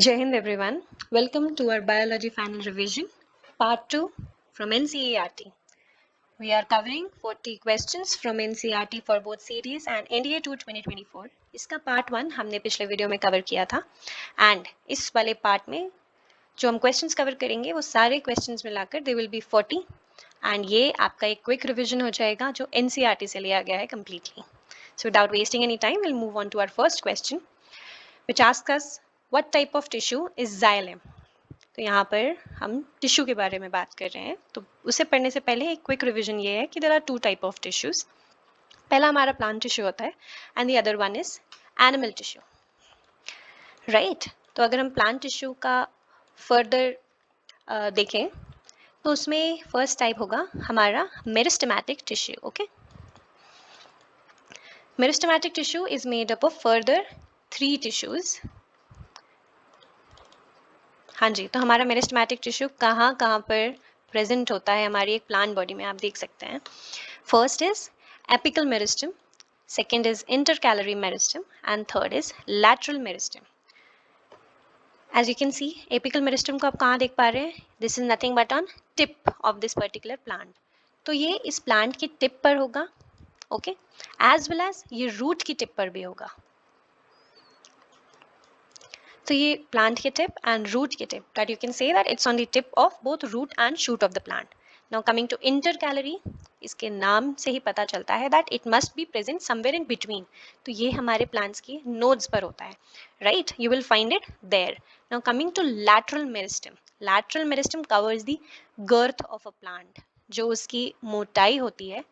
Jai Hind everyone. Welcome to our biology final revision, part 2 from NCERT. We are covering 40 questions from NCERT for both series and NDA 2 2024. इसका part 1 हमने पिछले video में cover किया था and इस वाले part में जो हम questions कवर करेंगे वो सारे questions मिलाकर they will be 40 and ये आपका एक quick revision हो जाएगा जो NCERT से लिया गया है completely. So without wasting any time, we'll move on to our first question, which asks us what type of tissue is xylem. तो यहाँ पर हम टिश्यू के बारे में बात कर रहे हैं. तो उसे पढ़ने से पहले एक क्विक रिवीजन ये है कि there are two type of tissues. पहला हमारा प्लांट टिश्यू होता है and the other one is animal tissue, right. तो अगर हम प्लांट टिश्यू का फर्दर देखें तो उसमें फर्स्ट टाइप होगा हमारा meristematic tissue. Okay, meristematic tissue is made up of further 3 tissues. हाँ जी, तो हमारा मेरिस्टेमेटिक टिश्यू कहाँ कहाँ पर प्रेजेंट होता है हमारी एक प्लांट बॉडी में, आप देख सकते हैं. First is apical meristem, second is intercalary meristem and third is lateral meristem. As you can see, apical meristem को आप कहाँ देख पा रहे हैं? This is nothing but on tip of this particular plant. तो ये इस प्लांट की टिप पर होगा, ओके, एज वेल एज ये रूट की टिप पर भी होगा. तो ये प्लांट के टिप एंड रूट के tip, that you can say that it's on the tip of both root and shoot of the plant. Now coming to intercalary, इसके नाम से ही पता चलता है that it must be present somewhere in between. तो ये हमारे प्लांट्स की नोड्स पर होता है, right. You will find it there. Now coming to lateral meristem, lateral meristem covers the girth of a plant. जो उसकी मोटाई होती है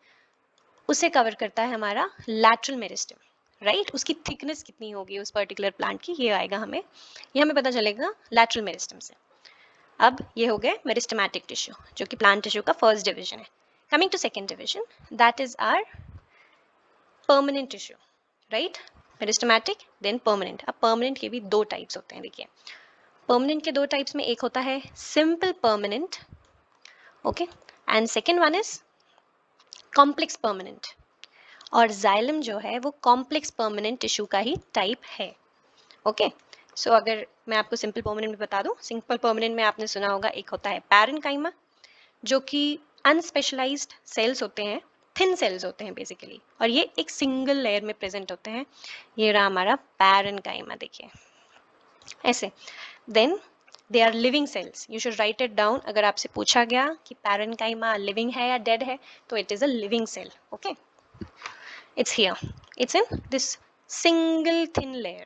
उसे कवर करता है हमारा लैटरल मेरिस्टम, राइट. उसकी थिकनेस कितनी होगी उस पर्टिकुलर प्लांट की, ये आएगा हमें, ये हमें पता चलेगा लैटरल मेरिस्टम से. अब ये हो गए मेरिस्टेमेटिक टिश्यू जो कि प्लांट टिश्यू का फर्स्ट डिवीजन है. Coming to second division, that is our permanent tissue, right. Meristematic then permanent. अब परमानेंट के भी दो टाइप्स होते हैं. देखिए, परमानेंट के दो टाइप्स में एक होता है simple permanent, okay, and second one is complex permanent. और जाइलम जो है वो कॉम्प्लेक्स परमानेंट टिश्यू का ही टाइप है, ओके. सो अगर मैं आपको सिंपल परमानेंट में बता दूं, सिंपल परमानेंट में आपने सुना होगा एक होता है पैरेन्काइमा, जो कि अनस्पेशलाइज्ड सेल्स होते हैं, थिन सेल्स होते हैं बेसिकली, और ये एक सिंगल लेयर में प्रेजेंट होते हैं. ये रहा हमारा पैरेन्काइमा, देखिए ऐसे. Then they are living cells. You should write it down. अगर आपसे पूछा गया कि पैरेन्काइमा लिविंग है या डेड है, तो it is a living cell, okay. It's here. It's in this single thin layer.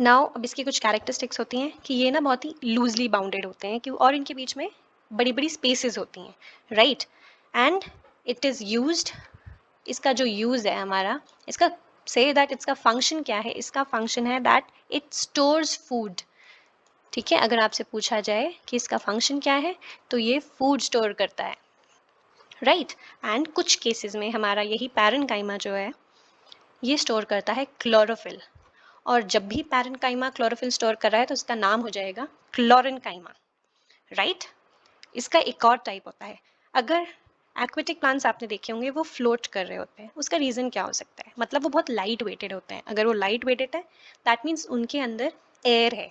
Now अब इसकी कुछ कैरेक्टरिस्टिक्स होती हैं कि ये ना बहुत ही लूजली बाउंडेड होते हैं, कि और इनके बीच में बड़ी बड़ी स्पेसेस होती हैं, right. And it is used, इसका जो यूज़ है हमारा, इसका से दैट इसका फंक्शन क्या है, इसका फंक्शन है दैट इट स्टोर्स फूड. ठीक है, अगर आपसे पूछा जाए कि इसका फंक्शन क्या है, तो ये फूड स्टोर करता है, राइट. एंड कुछ केसेस में हमारा यही पैरेन्काइमा जो है ये स्टोर करता है क्लोरोफिल. और जब भी पैरेन्काइमा क्लोरोफिल स्टोर कर रहा है तो इसका नाम हो जाएगा क्लोरेन्काइमा, राइट. इसका एक और टाइप होता है. अगर एक्वेटिक प्लांट्स आपने देखे होंगे वो फ्लोट कर रहे होते हैं, उसका रीज़न क्या हो सकता है? मतलब वो बहुत लाइट वेटेड होते हैं. अगर वो लाइट वेटेड है दैट मीन्स उनके अंदर एयर है.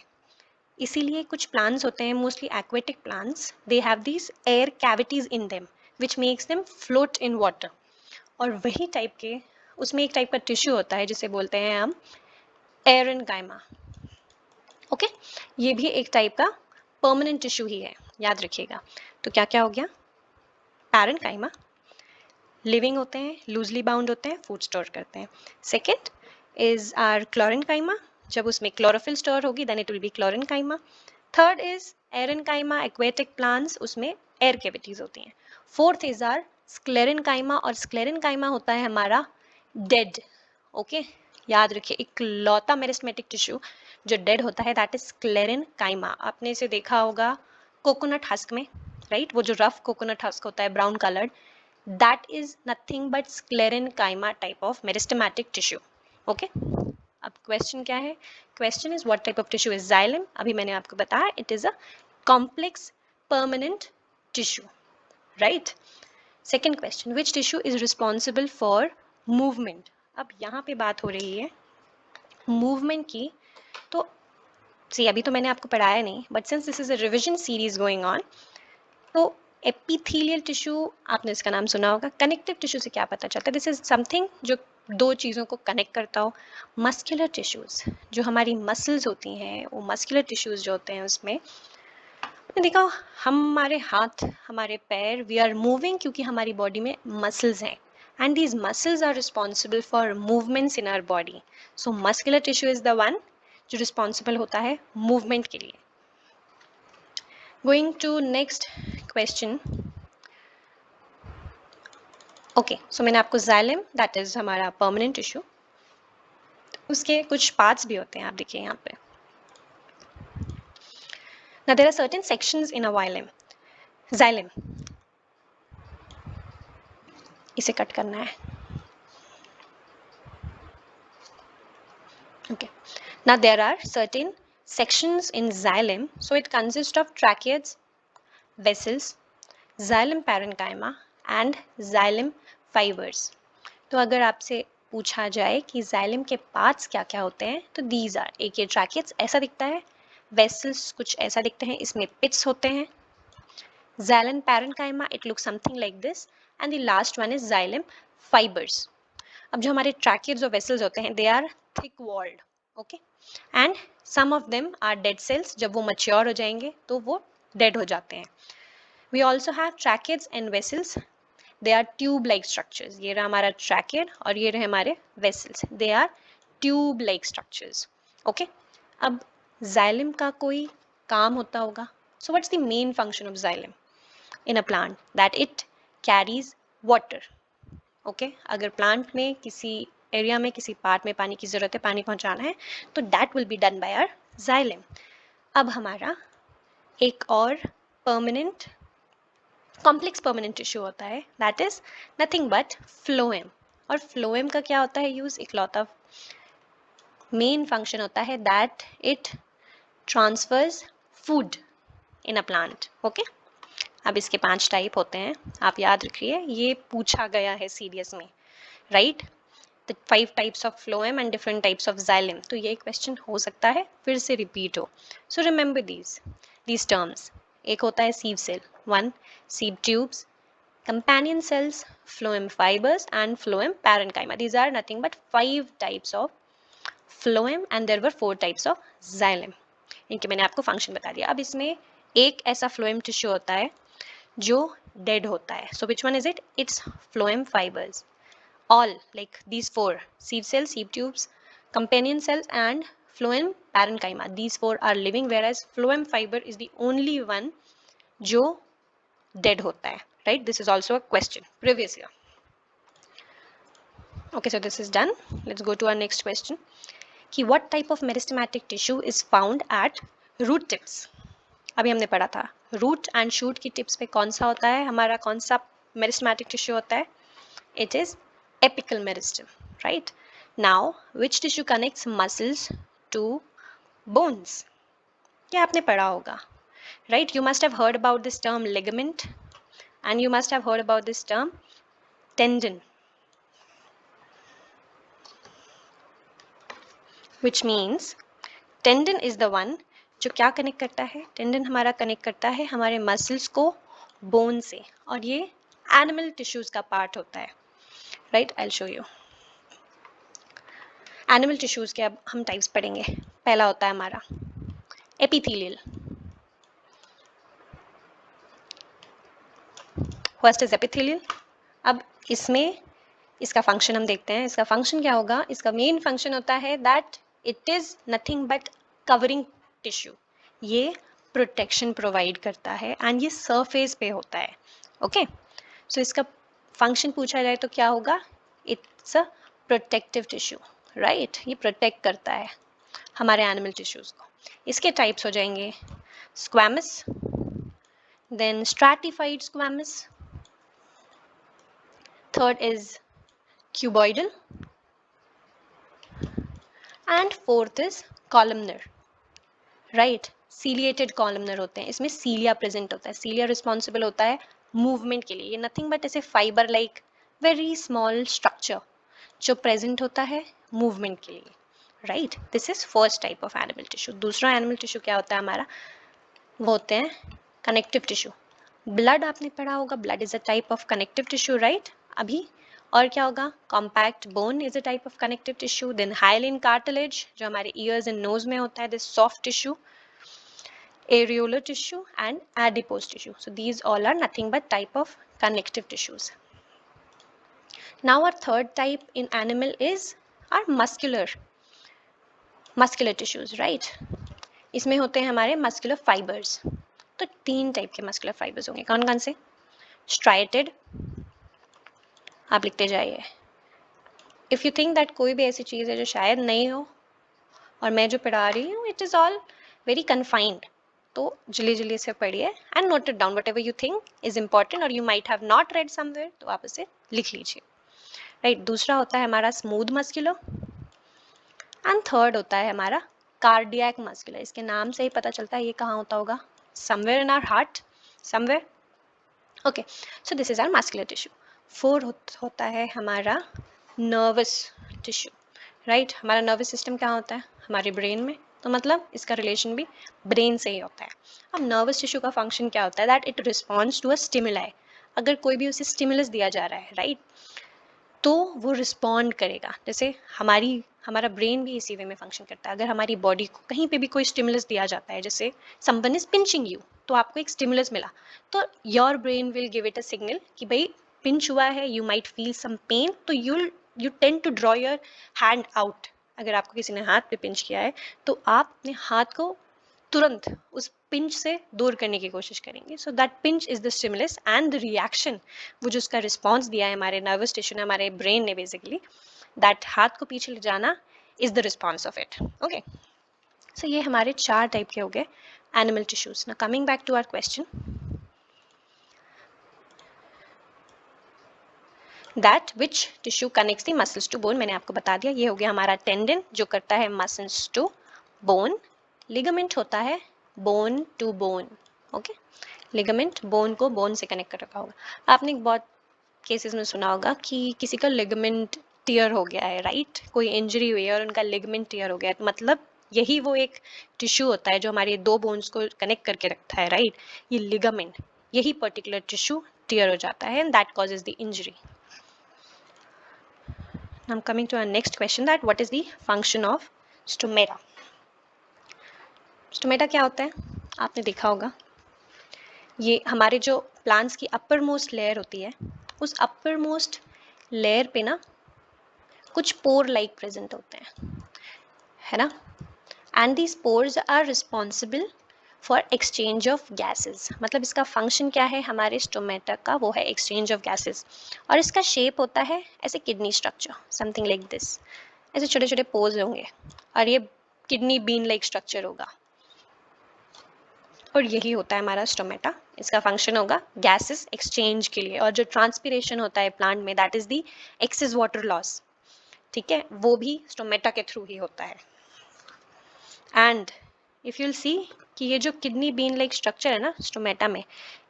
इसीलिए कुछ प्लांट्स होते हैं, mostly aquatic plants, they have these air cavities in them which makes them float in water. और वही टाइप के उसमें एक टाइप का टिश्यू होता है जिसे बोलते हैं हम पैरेन्काइमा, ओके. ये भी एक टाइप का परमानेंट टिश्यू ही है, याद रखिएगा. तो क्या क्या हो गया? पैरेन्काइमा लिविंग होते हैं, लूजली बाउंड होते हैं, फूड स्टोर करते हैं. सेकेंड इज आर क्लोरेन्काइमा, जब उसमें क्लोरोफिल स्टोर होगी then it will be chlorenchyma. Third is aerenchyma, aquatic plants, उसमें एयर कैविटीज होती हैं. फोर्थ इज आर स्क्लेरेन्काइमा, और स्क्लेरेन्काइमा होता है हमारा डेड, ओके. याद रखिए, इकलौता मेरिस्टेमेटिक टिश्यू जो डेड होता है दैट इज स्क्लेरेन्काइमा. आपने इसे देखा होगा कोकोनट हस्क में, राइट. वो जो रफ कोकोनट हस्क होता है brown coloured, that is nothing but sclerenchyma type of meristematic tissue, okay. अब क्वेश्चन क्या है? Question is what type of tissue is xylem. अभी मैंने आपको बताया it is a complex permanent tissue, right. Second question, which tissue is responsible for movement. अब यहाँ पे बात हो रही है मूवमेंट की. तो सी अभी तो मैंने आपको पढ़ाया नहीं, but since this is a revision series going on, तो एपिथेलियल टिश्यू आपने इसका नाम सुना होगा। कनेक्टिव टिश्यू से क्या पता चलता है? दिस इज समथिंग जो दो चीज़ों को कनेक्ट करता हो। मस्कुलर टिश्यूज, जो हमारी मसल्स होती हैं, वो मस्कुलर टिश्यूज जो होते हैं उसमें देखो, हमारे हाथ, हमारे पैर, वी आर मूविंग क्योंकि हमारी बॉडी में मसल्स हैं, and these muscles are responsible for movements in our body. So muscular tissue is the one जो रिस्पॉन्सिबल होता है मूवमेंट के लिए। Going to next question. Okay, so मैंने आपको जाइलम, दैट इज हमारा परमानेंट टिश्यू, उसके कुछ पार्ट्स भी होते हैं, आप देखिए यहाँ पे। Now there are certain sections in a xylem. इसे कट करना है। Okay. Now there are certain sections in xylem. So it consists of tracheids, vessels, xylem parenchyma and xylem fibers. तो अगर आपसे पूछा जाए कि xylem के पार्ट्स क्या क्या होते हैं, तो these are, एक ये tracheids ऐसा दिखता है, vessels कुछ ऐसा दिखते हैं, इसमें pits होते हैं, xylem parenchyma it looks something like this, and the last one is xylem fibers. अब जो हमारे tracheids और vessels होते हैं, they are thick walled, okay, and some of them are dead cells. जब वो mature हो जाएंगे तो वो dead हो जाते हैं. We also have tracheids and vessels. They are tube like structures. ये रहा हमारा tracheid और ये रहे हमारे vessels. They are tube like structures, okay. अब xylem का कोई काम होता होगा. So what's the main function of xylem in a plant? That it carries water. Okay अगर प्लांट में किसी एरिया में किसी पार्ट में पानी की ज़रूरत है, पानी पहुंचाना है, तो that will be done by our xylem. अब हमारा एक और परमानेंट कॉम्प्लेक्स परमानेंट टिश्यू होता है, that is nothing but phloem. और फ्लोएम का क्या होता है यूज? इकलौता मेन फंक्शन होता है that it transfers food in a plant, okay. अब इसके 5 टाइप होते हैं, आप याद रखिए, ये पूछा गया है सीरियस में, right? The 5 types of phloem and different types of xylem. तो ये क्वेश्चन हो सकता है फिर से रिपीट हो। So remember these terms. एक होता है sieve cell, 1 sieve tubes, companion cells, phloem fibers and phloem parenchyma. These are nothing but 5 types of phloem and there were 4 types of xylem. इनके मैंने आपको फंक्शन बता दिया। अब इसमें एक ऐसा phloem टिश्यू होता है जो डेड होता है. So which one is it? It's phloem fibers. All like these 4, sieve cells, sieve tubes, companion cells and phloem parenchyma. These 4 are living, whereas phloem fiber is the only one जो dead होता है. Right? This is also a question previous year. Okay, so this is done. Let's go to our next question. कि what type of meristematic tissue is found at root tips? अभी हमने पढ़ा था root and shoot की tips पे कौन सा होता है हमारा, कौन सा मेरिस्टेमेटिक टिश्यू होता है? It is apical meristem, right? Now which tissue connects muscles to bones? क्या आपने पढ़ा होगा, right? You must have heard about this term ligament and you must have heard about this term tendon, which means tendon is the one जो क्या connect करता है? Tendon हमारा connect करता है हमारे मसल्स को बोन से, और ये एनिमल टिश्यूज का पार्ट होता है, right? I will show you animal tissues के। अब हम टाइप्स पढ़ेंगे। पहला होता है हमारा एपिथेलियल। First is epithelial. अब इसमें इसका फंक्शन हम देखते हैं। इसका फंक्शन क्या होगा? इसका मेन फंक्शन होता है that it is nothing but covering tissue. ये प्रोटेक्शन प्रोवाइड करता है एंड ये सरफेस पे होता है, ओके। सो इसका फंक्शन पूछा जाए तो क्या होगा? It's a protective tissue, right? ये प्रोटेक्ट करता है हमारे एनिमल टिश्यूज को। इसके टाइप्स हो जाएंगे squamous, then stratified squamous, third is cuboidal and fourth is columnar, right? ciliated columnar होते हैं, इसमें cilia present होता है। cilia responsible होता है मूवमेंट के लिए। ये नथिंग बट ऐसे fibre like very small structure जो प्रेजेंट होता है मूवमेंट के लिए, right. This is first type of animal tissue. दूसरा एनिमल टिश्यू क्या होता है हमारा, वो होते हैं कनेक्टिव टिश्यू. ब्लड आपने पढ़ा होगा, blood is a type of connective tissue, right. अभी और क्या होगा, compact bone is a type of connective tissue. Then hyaline cartilage जो हमारे ईयर्स एंड नोज में होता है, this soft tissue, areolar tissue and adipose tissue. So these all are nothing but type of connective tissues. Now our third type in animal is our muscular tissues, right. इसमें होते हैं हमारे muscular fibres. तो तीन type के muscular fibres होंगे. कौन कौन से, स्ट्राइटेड, आप लिखते जाइए. इफ यू थिंक दैट कोई भी ऐसी चीज़ है जो शायद नहीं हो और मैं जो पढ़ा रही हूँ it is all very confined, तो जल्दी जल्दी से पढ़िए and note it down. Whatever you think is important और you might have not read somewhere, तो आप इसे लिख लीजिए, राइट. दूसरा होता है हमारा स्मूथ मस्कुलर एंड थर्ड होता है हमारा कार्डियक मस्कुलर. इसके नाम से ही पता चलता है ये कहाँ होता होगा, somewhere in our heart, somewhere. Okay, so this is our muscular tissue. Fourth होता है हमारा नर्वस टिश्यू, राइट. हमारा नर्वस सिस्टम क्या होता है, हमारे ब्रेन में, तो मतलब इसका रिलेशन भी ब्रेन से ही होता है. अब नर्वस टिश्यू का फंक्शन क्या होता है, that it responds to a stimuli. अगर कोई भी उसे स्टिमुलस दिया जा रहा है, राइट, तो वो रिस्पॉन्ड करेगा. जैसे हमारा ब्रेन भी इसी वे में फंक्शन करता है. अगर हमारी बॉडी को कहीं पे भी कोई स्टिमुलस दिया जाता है, जैसे समवन इज पिंचिंग यू, तो आपको एक स्टिमुलस मिला, तो your brain will give it a signal कि भाई पिंच हुआ है, you might feel some pain, तो you tend to draw your hand out. अगर आपको किसी ने हाथ पे पिंच किया है तो आप अपने हाथ को तुरंत उस पिंच से दूर करने की कोशिश करेंगे. So that pinch is the stimulus and the reaction, वो जो उसका रिस्पॉन्स दिया है हमारे नर्वस टिश्यू ने, हमारे ब्रेन ने बेसिकली, दैट हाथ को पीछे ले जाना is the response of it. Okay, so ये हमारे चार टाइप के हो गए animal tissues. Now coming back to our question, that which tissue connects the muscles to bone. मैंने आपको बता दिया, ये हो गया हमारा टेंडन जो करता है मसल्स टू बोन. लिगामेंट होता है bone to bone. Okay, ligament bone को बोन से कनेक्ट कर रखा होगा. आपने बहुत केसेस में सुना होगा कि किसी का लिगामेंट टियर हो गया है, राइट. कोई इंजरी हुई है और उनका लिगामेंट टियर हो गया है, तो मतलब यही वो एक टिश्यू होता है जो हमारे दो बोन्स को कनेक्ट करके रखता है, राइट. ये लिगामेंट, यही पर्टिकुलर टिश्यू टियर हो जाता है and that causes the injury. I'm coming to our next question, that what is the function of stomata. Stomata क्या होता है, आपने देखा होगा, ये हमारे जो प्लांट्स की अपर मोस्ट लेयर होती है, उस अपर मोस्ट लेयर पे ना कुछ पोर लाइक प्रेजेंट होते हैं, है ना. And these pores are responsible for exchange of gases. मतलब इसका फंक्शन क्या है हमारे स्टोमेटा का, वो है एक्सचेंज ऑफ गैसेस. और इसका शेप होता है ऐसे kidney structure, something like this. ऐसे छोटे छोटे पोर्स होंगे और ये किडनी बीन लाइक स्ट्रक्चर होगा, और यही होता है हमारा स्टोमेटा. इसका फंक्शन होगा गैसेस एक्सचेंज के लिए. और जो ट्रांसपीरेशन होता है प्लांट में, that is the excess water loss, ठीक है, वो भी स्टोमेटा के थ्रू ही होता है. एंड इफ यूल सी कि ये जो किडनी बीन लाइक स्ट्रक्चर है ना स्टोमेटा में,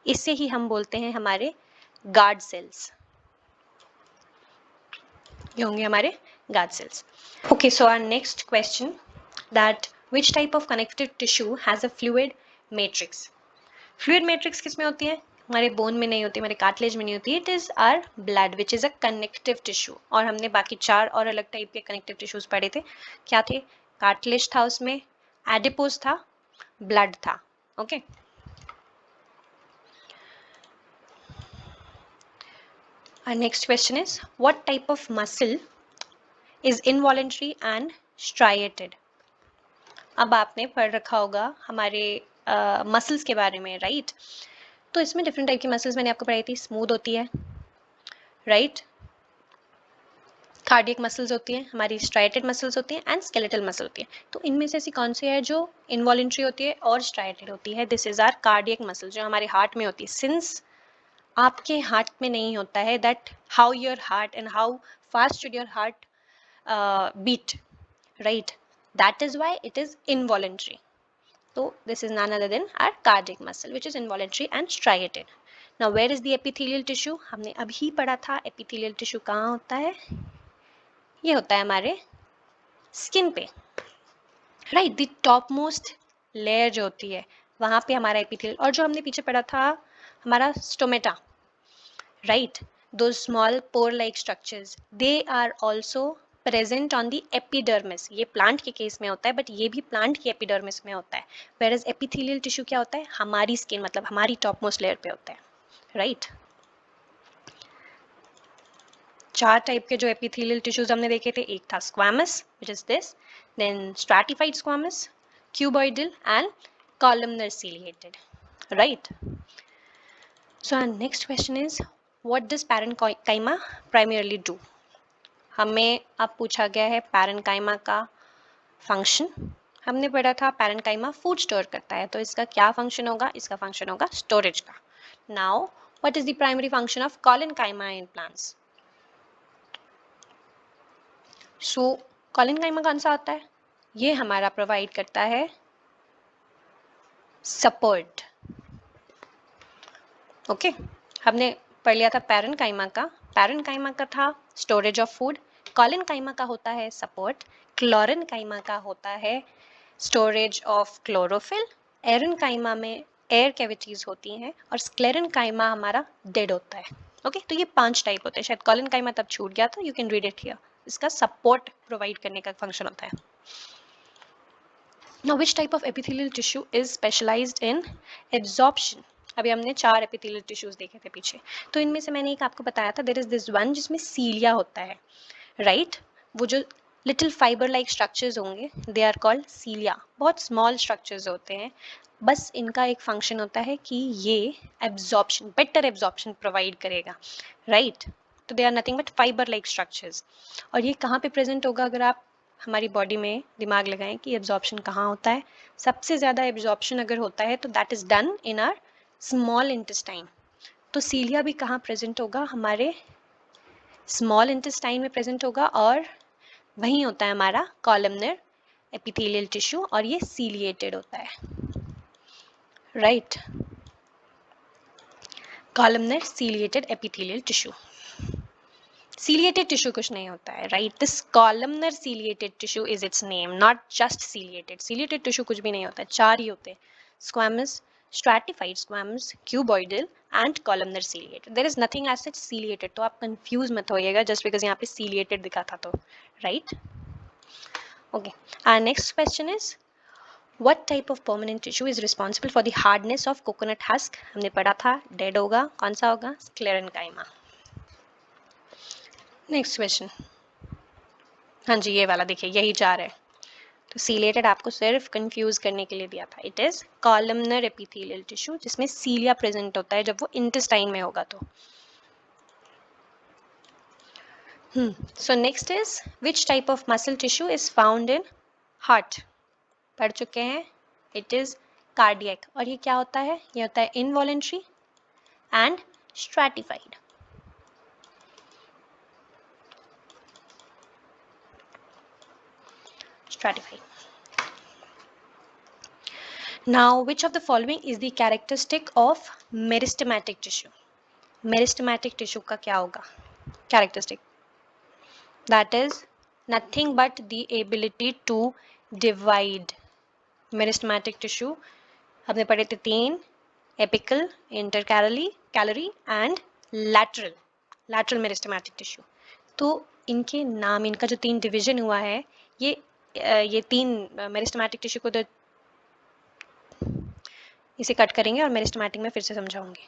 इससे ही हम बोलते हैं हमारे गार्ड सेल्स. ये होंगे हमारे guard cells. Okay, so our next question, that which type of connective tissue has a fluid matrix. Fluid matrix किस में होती है, हमारे बोन में नहीं होती, हमारे कार्टिलेज में नहीं होती. It is our blood which is a connective tissue. और हमने बाकी चार और अलग टाइप के कनेक्टिव टिश्यूज पढ़े थे. क्या थे, कार्टिलेज था उसमें, एडिपोज था, ब्लड था. Okay, our next question is what type of muscle is involuntary and striated. अब आपने पढ़ रखा होगा हमारे मसल्स के बारे में, राइट. तो इसमें डिफरेंट टाइप की मसल्स मैंने आपको पढ़ाई थी. स्मूथ होती है, राइट, कार्डियक मसल्स होती हैं, हमारी स्ट्राइटेड मसल्स होती हैं एंड स्केलेटल मसल होती है. तो इनमें से ऐसी कौन सी है जो इनवॉलेंट्री होती है और स्ट्राइटेड होती है. This is our cardiac muscle जो हमारे हार्ट में होती है. सिंस आपके हार्ट में नहीं होता है, that how your heart and how fast should your heart beat, right, that is why it is involuntary. So this is none other than our cardiac muscle which is involuntary and striated. Now where is the epithelial tissue? हमने अभी पढ़ा था epithelial tissue कहाँ होता है, ये होता है हमारे स्किन पे, right, the top most layer जो होती है वहां पे हमारा एपिथेलियल, और जो हमने पीछे पढ़ा था हमारा stomata, right, those small pore like structures, they are also present on the epidermis. ये प्लांट के केस में होता है, बट ये भी प्लांट की एपिडर्मिस में होता है, whereas epithelial टिश्यू क्या होता है, हमारी स्किन मतलब हमारी टॉप मोस्ट लेयर पे होता है, राइट। चार टाइप के जो एपिथेलियल टिश्यूज हमने देखे थे, एक था squamous which is this, then stratified squamous, cuboidal and columnar ciliated, right. So our next question is, what does parenchyma primarily do? हमें अब पूछा गया है पैरेन्काइमा का फंक्शन। हमने पढ़ा था पैरेन्काइमा फूड स्टोर करता है, तो इसका क्या फंक्शन होगा, इसका फंक्शन होगा स्टोरेज का। Now what is the primary function of collenchyma in plants? So collenchyma कौन सा होता है, ये हमारा प्रोवाइड करता है सपोर्ट। ओके, हमने पढ़ लिया था पैरेन्काइमा का, पैरेन्काइमा का था स्टोरेज ऑफ फूड, कॉलेनकाइमा का होता है सपोर्ट, क्लोरेनकाइमा का होता है स्टोरेज ऑफ क्लोरोफिल, एरेनकाइमा में एयर कैविटीज होती हैं, और स्क्लेरेनकाइमा हमारा डेड होता है। ओके, तो ये 5 टाइप होते हैं, शायद कॉलेनकाइमा तब छूट गया था, you can read it here, इसका सपोर्ट प्रोवाइड करने का फंक्शन होता है। Now, which type of epithelial tissue is specialized in absorption? अभी हमने 4 एपिथेलियल टिश्यूज देखे थे पीछे, तो इनमें से मैंने एक आपको बताया था, देयर इज दिस वन जिसमें सीलिया होता है, राइट, वो जो लिटिल फाइबर लाइक स्ट्रक्चर्स होंगे दे आर कॉल्ड सीलिया, बहुत स्मॉल स्ट्रक्चर्स होते हैं, बस इनका एक फंक्शन होता है कि ये एब्जॉर्प्शन, बेटर एब्जॉर्प्शन प्रोवाइड करेगा, राइट, तो they are nothing but fibre like structures. और ये कहाँ पे प्रेजेंट होगा, अगर आप हमारी बॉडी में दिमाग लगाएं कि एब्जॉर्प्शन कहाँ होता है, सबसे ज़्यादा एब्जॉर्प्शन अगर होता है तो that is done in are small intestine, तो सीलिया भी कहाँ प्रेजेंट होगा, हमारे स्मॉल इंटेस्टाइन में प्रेजेंट होगा, और वहीं होता है हमारा कॉलमनर एपिथेलियल टिश्यू, और ये सीलिएटेड होता है, right, columnar ciliated epithelial tissue. Ciliated tissue कुछ नहीं होता है, right? This columnar ciliated tissue is its name, not just ciliated. Ciliated tissue कुछ भी नहीं होता है, 4 ही होते हैं, squamous, stratified squamous, cuboidal and columnar ciliated. There is nothing as such ciliated, तो आप confuse मत होइएगा just because यहाँ पे ciliated दिखा था तो, right? Okay. Our next question is, what type of permanent tissue is responsible for the hardness of coconut husk? हमने पढ़ा था dead होगा, कौन सा होगा, sclerenchyma. नेक्स्ट क्वेश्चन, हाँ जी ये वाला देखिए, यही 4 है, तो सीलिएटेड आपको सिर्फ कंफ्यूज करने के लिए दिया था, it is columnar epithelial tissue जिसमें सीलिया प्रेजेंट होता है जब वो इंटेस्टाइन में होगा तो। So next is, which type of muscle tissue is found in heart? पढ़ चुके हैं, इट इज कार्डियक, और ये क्या होता है, ये होता है involuntary and stratified. Now, which of the following is the characteristic of meristematic tissue? Meristematic tissue का क्या होगा characteristic? That is nothing but the ability to divide. Meristematic tissue हमने पढ़े थे 3, apical, intercalary and lateral meristematic tissue. तो इनके नाम, इनका जो 3 डिवीजन हुआ है, ये 3 मेरिस्टेमेटिक टिश्यू को इसे कट करेंगे और मेरिस्टेमेटिक में फिर से समझाऊंगी।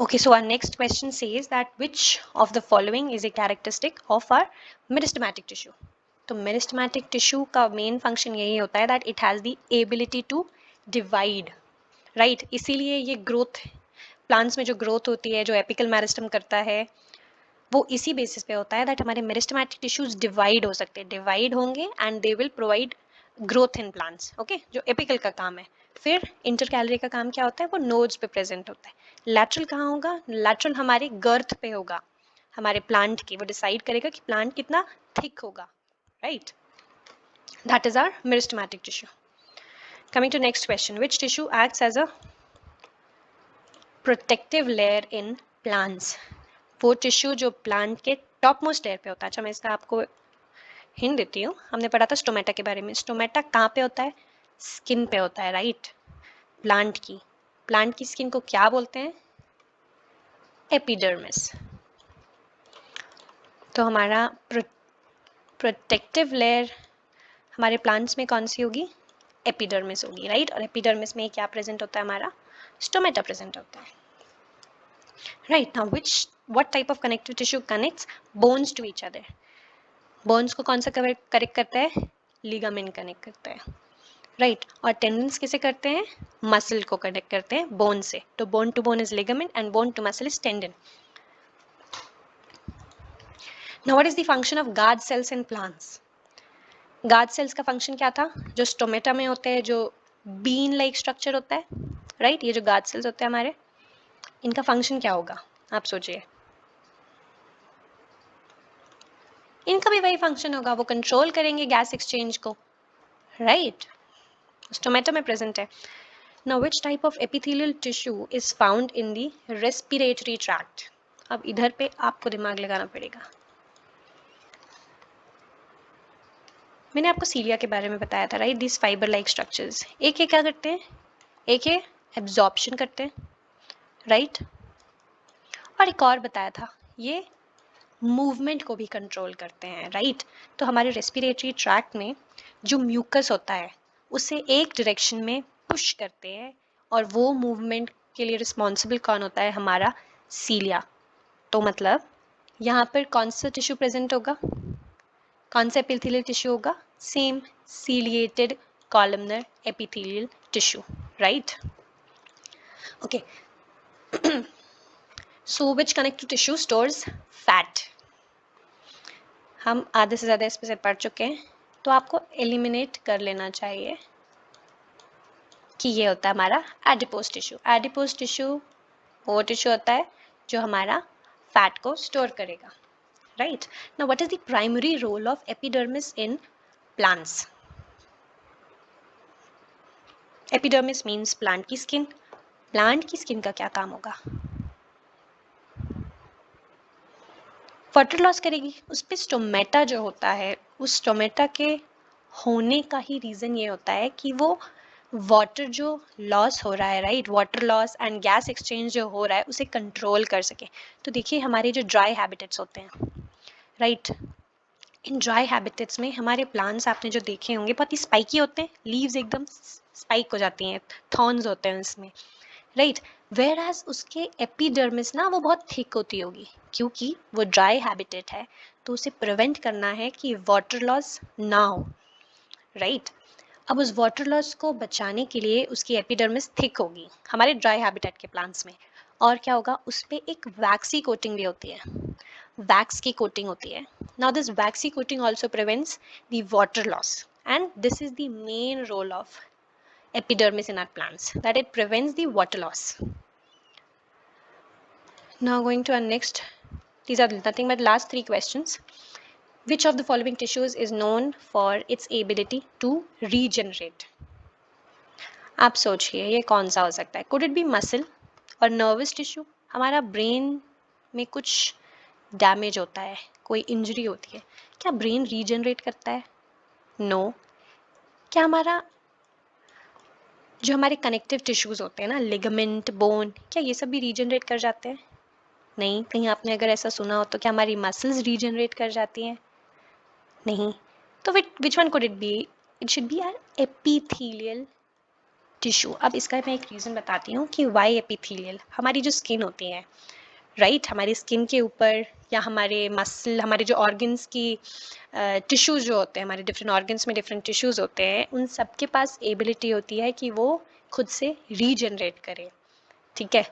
Okay, so our next question says that which of the following is a characteristic of our meristematic tissue? तो meristematic tissue का मेन फंक्शन यही होता है that it has the ability to divide, right? इसीलिए ये ग्रोथ, प्लांट्स में जो growth होती है, जो एपिकल मेरिस्टम करता है, वो इसी बेसिस पे होता है दैट हमारे मेरिस्टेमेटिक टिश्यूज डिवाइड हो सकते हैं, डिवाइड होंगे and they will provide growth in plants, okay, जो एपिकल का काम है। फिर इंटरकैलरी का काम क्या होता है, वो नोड्स पे प्रेजेंट होता है। लैटरल कहाँ होगा, लैटरल हमारे गर्थ पे होगा, हमारे प्लांट की, वो डिसाइड करेगा कि प्लांट कितना थिक होगा, right, that is our meristematic tissue. Coming to next question, which tissue acts as a protective layer in plants, वो टिश्यू जो प्लांट के टॉप मोस्ट लेयर पे होता है। अच्छा, मैं इसका आपको हिंट देती हूँ। हमने पढ़ा था स्टोमेटा के बारे में। स्टोमेटा कहाँ पे होता है? स्किन पे होता है, राइट? प्लांट की स्किन को क्या बोलते हैं? एपिडर्मिस। तो हमारा प्रोटेक्टिव लेयर हमारे प्लांट्स में कौन सी होगी? एपिडर्मिस होगी, राइट? और एपिडर्मिस में क्या प्रेजेंट होता है? हमारा स्टोमेटा प्रेजेंट होता है, right? Now what type of connective tissue connects bones to each other? Bones को कौन सा कनेक्ट करता है? लिगामेंट कनेक्ट करता है, राइट? और टेंडन्स किसे करते हैं? मसल को कनेक्ट करते हैं बोन से। तो bone to bone is ligament and bone to muscle is tendon. Now what is the function of guard cells in plants? Guard cells का फंक्शन क्या था? जो स्टोमेटा में होते हैं, जो बीन लाइक स्ट्रक्चर होता है, राइट? ये जो गार्ड सेल्स होते हैं हमारे, इनका फंक्शन क्या होगा? आप सोचिए। इनका भी वही फंक्शन होगा, वो कंट्रोल करेंगे गैस एक्सचेंज को, राइट? स्टोमेटा में प्रेजेंट है। Now, which type of epithelial tissue is found in the respiratory tract? अब इधर पे आपको दिमाग लगाना पड़ेगा। मैंने आपको सीलिया के बारे में बताया था, right? This fibre like structures एक क्या करते हैं? एक एब्जॉर्प्शन करते हैं, राइट? और एक और बताया था, ये मूवमेंट को भी कंट्रोल करते हैं, राइट? तो हमारे रेस्पिरेटरी ट्रैक्ट में जो म्यूकस होता है उसे एक डायरेक्शन में पुश करते हैं, और वो मूवमेंट के लिए रिस्पॉन्सिबल कौन होता है? हमारा सीलिया। तो मतलब यहाँ पर कौन सा टिश्यू प्रेजेंट होगा? कौन सा एपिथेलियल टिश्यू होगा? Same ciliated columnar epithelial tissue, right? Okay, so which connective tissue stores fat? हम आधे से ज़्यादा इस पे से पढ़ चुके हैं, तो आपको एलिमिनेट कर लेना चाहिए कि ये होता है हमारा एडिपोज टिश्यू। एडिपोज टिश्यू वो टिश्यू होता है जो हमारा फैट को स्टोर करेगा, right? Now what is the primary role of epidermis in plants? Epidermis means plant की स्किन। प्लांट की स्किन का क्या काम होगा? वाटर लॉस करेगी। उस पर स्टोमेटा जो होता है, उस स्टोमेटा के होने का ही रीज़न ये होता है कि वो वाटर जो लॉस हो रहा है, right? Water loss and gas exchange जो हो रहा है उसे कंट्रोल कर सके। तो देखिए हमारे जो ड्राई हैबिटेट्स होते हैं, राइट? इन ड्राई हैबिटेट्स में हमारे प्लांट्स आपने जो देखे होंगे बहुत ही स्पाइकी होते हैं, लीव्स एकदम स्पाइक हो जाती हैं, थॉर्न्स होते हैं उसमें, राइट? वेयर एज उसके एपिडर्मिस ना वो बहुत थिक होती होगी, क्योंकि वो ड्राई हैबिटेट है, तो उसे प्रिवेंट करना है कि वाटर लॉस ना हो, राइट? अब उस वाटर लॉस को बचाने के लिए उसकी एपिडर्मिस थिक होगी हमारे ड्राई हैबिटेट के प्लांट्स में। और क्या होगा? उस पर एक वैक्सी कोटिंग भी होती है, वैक्स की कोटिंग होती है। Now this waxy coating also prevents the water loss, and this is the main role of epidermis in our plants, that it prevents the water loss. Now going to our next, these are nothing but last three questions. Which of the following tissues is known for its ability to regenerate? आप सोचिए ये कौन सा हो सकता है? Could it be muscle और nervous tissue? हमारा brain में कुछ डैमेज होता है, कोई इंजरी होती है, क्या ब्रेन रीजनरेट करता है? नो। क्या हमारा जो हमारे कनेक्टिव टिश्यूज होते हैं ना, लिगामेंट, बोन, क्या ये सब भी रीजनरेट कर जाते हैं? नहीं। कहीं आपने अगर ऐसा सुना हो तो क्या हमारी मसल्स रीजनरेट कर जाती हैं? नहीं। तो which one could it be? It should be our epithelial tissue. अब इसका मैं एक रीज़न बताती हूँ कि वाई एपिथेलियल। हमारी जो स्किन होती है, राइट? हमारी स्किन के ऊपर या हमारे मसल, हमारे जो ऑर्गन्स की टिश्यूज जो होते हैं, हमारे डिफरेंट ऑर्गन्स में डिफरेंट टिश्यूज होते हैं, उन सब के पास एबिलिटी होती है कि वो खुद से रीजनरेट करे, ठीक है?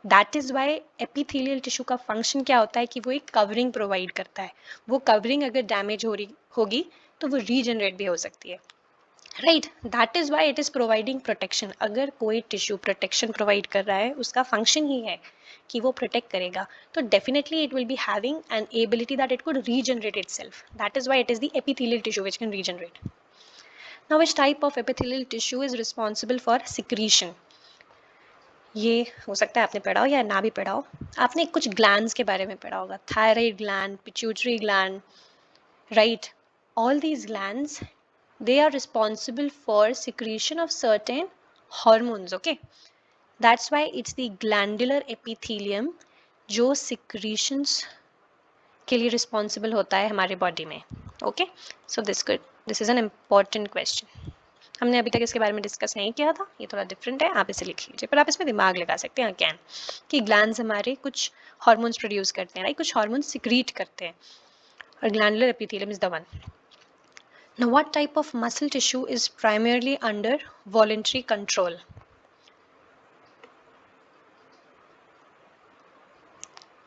That is why epithelial tissue का फंक्शन क्या होता है कि वो एक कवरिंग प्रोवाइड करता है। वो कवरिंग अगर डैमेज हो रही होगी तो वो रीजनरेट भी हो सकती है, right? That is why it is providing protection. अगर कोई टिश्यू प्रोटेक्शन प्रोवाइड कर रहा है, उसका फंक्शन ही है कि वो प्रोटेक्ट करेगा, तो definitely it will be having an ability that it could regenerate itself. That is why it is the epithelial tissue which can regenerate. Now which type of epithelial tissue is responsible for secretion? ये हो सकता है आपने पढ़ा हो या ना भी पढ़ा हो। आपने कुछ ग्लैंड्स के बारे में पढ़ा होगा, thyroid gland, pituitary gland, right? All these glands, they are responsible for secretion of certain hormones, okay? That's why it's the glandular epithelium जो secretions के लिए रिस्पॉन्सिबल होता है हमारे बॉडी में। Okay, so this is an important question. हमने अभी तक इसके बारे में डिस्कस नहीं किया था, ये थोड़ा डिफरेंट है, आप इसे लिख लीजिए, पर आप इसमें दिमाग लगा सकते हैं अगेन कि ग्लैंड्स हमारे कुछ हार्मोन्स प्रोड्यूस करते हैं, राइट? कुछ हार्मोन्स सिक्रीट करते हैं, और glandular epithelium is the one. Now, what type of muscle tissue is primarily under voluntary control?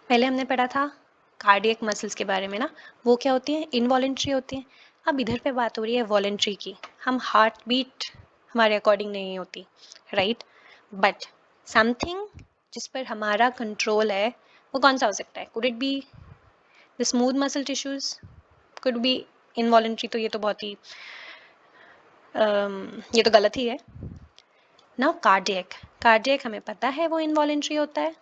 पहले हमने पढ़ा था कार्डियक मसल्स के बारे में ना, वो क्या होती हैं? इनवॉलेंट्री होती हैं। अब इधर पे बात हो रही है वॉलेंट्री की। हम हार्ट बीट हमारे अकॉर्डिंग नहीं होती, राइट? बट समथिंग जिस पर हमारा कंट्रोल है वो कौन सा हो सकता है? Could it be the smooth muscle tissues, could be involuntary, तो ये तो बहुत ही ये तो गलत ही है। नाउ कार्डियक, कार्डियक हमें पता है वो इनवॉलेंट्री होता है,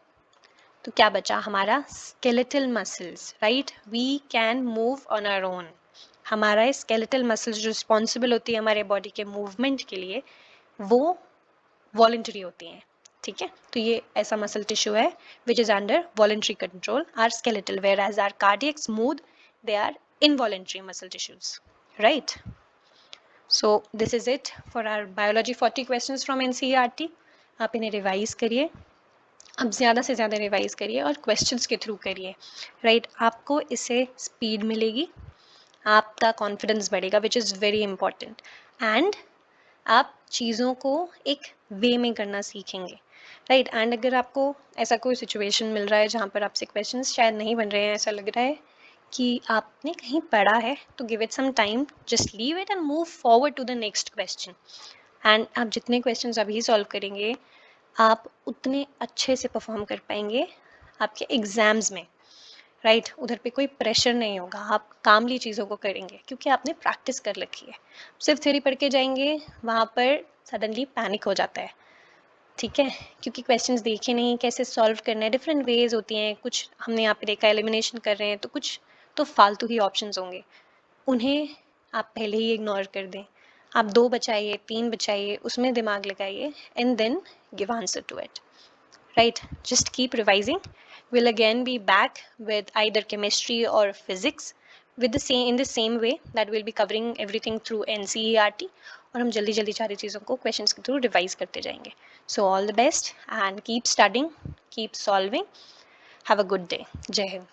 तो क्या बचा हमारा? Skeletal muscles, right? We can move on our own. हमारा स्केलेटल मसल्स जो रिस्पॉन्सिबल होती है हमारे बॉडी के मूवमेंट के लिए, वो वॉलेंटरी होती हैं, ठीक है? तो ये ऐसा मसल टिश्यू है which is under voluntary control, our skeletal, whereas our cardiac smooth, they are involuntary muscle tissues, right? So this is it for our biology 40 questions from NCERT. आप इन्हें रिवाइज करिए, अब ज़्यादा से ज़्यादा revise करिए और क्वेश्चंस के थ्रू करिए, राइट? आपको इससे स्पीड मिलेगी, आपका कॉन्फिडेंस बढ़ेगा, which is very important, and आप चीज़ों को एक वे में करना सीखेंगे, राइट? एंड अगर आपको ऐसा कोई सिचुएशन मिल रहा है जहाँ पर आपसे क्वेश्चंस शायद नहीं बन रहे हैं, ऐसा लग रहा है कि आपने कहीं पढ़ा है, तो give it some time, just leave it and move forward to the next question. And आप जितने क्वेश्चंस अभी सॉल्व करेंगे, आप उतने अच्छे से परफॉर्म कर पाएंगे आपके एग्जाम्स में, राइट? उधर पे कोई प्रेशर नहीं होगा, आप कामली चीज़ों को करेंगे क्योंकि आपने प्रैक्टिस कर रखी है। सिर्फ थ्योरी पढ़ के जाएंगे, वहाँ पर सडनली पैनिक हो जाता है, ठीक है? क्योंकि क्वेश्चंस देखे नहीं, कैसे सॉल्व करना है, डिफरेंट वेज होती हैं। कुछ हमने यहाँ पे देखा एलिमिनेशन कर रहे हैं, तो कुछ तो फालतू ही ऑप्शंस होंगे, उन्हें आप पहले ही इग्नोर कर दें। आप 2 बचाइए, 3 बचाइए, उसमें दिमाग लगाइए, and then give answer to it, right? Just keep revising. We'll again be back with either chemistry or physics with the same, in the same way that we'll be covering everything through NCERT, और हम जल्दी जल्दी सारी चीज़ों को questions के through revise करते जाएंगे। So all the best and keep studying, keep solving, have a good day. जय हिंद।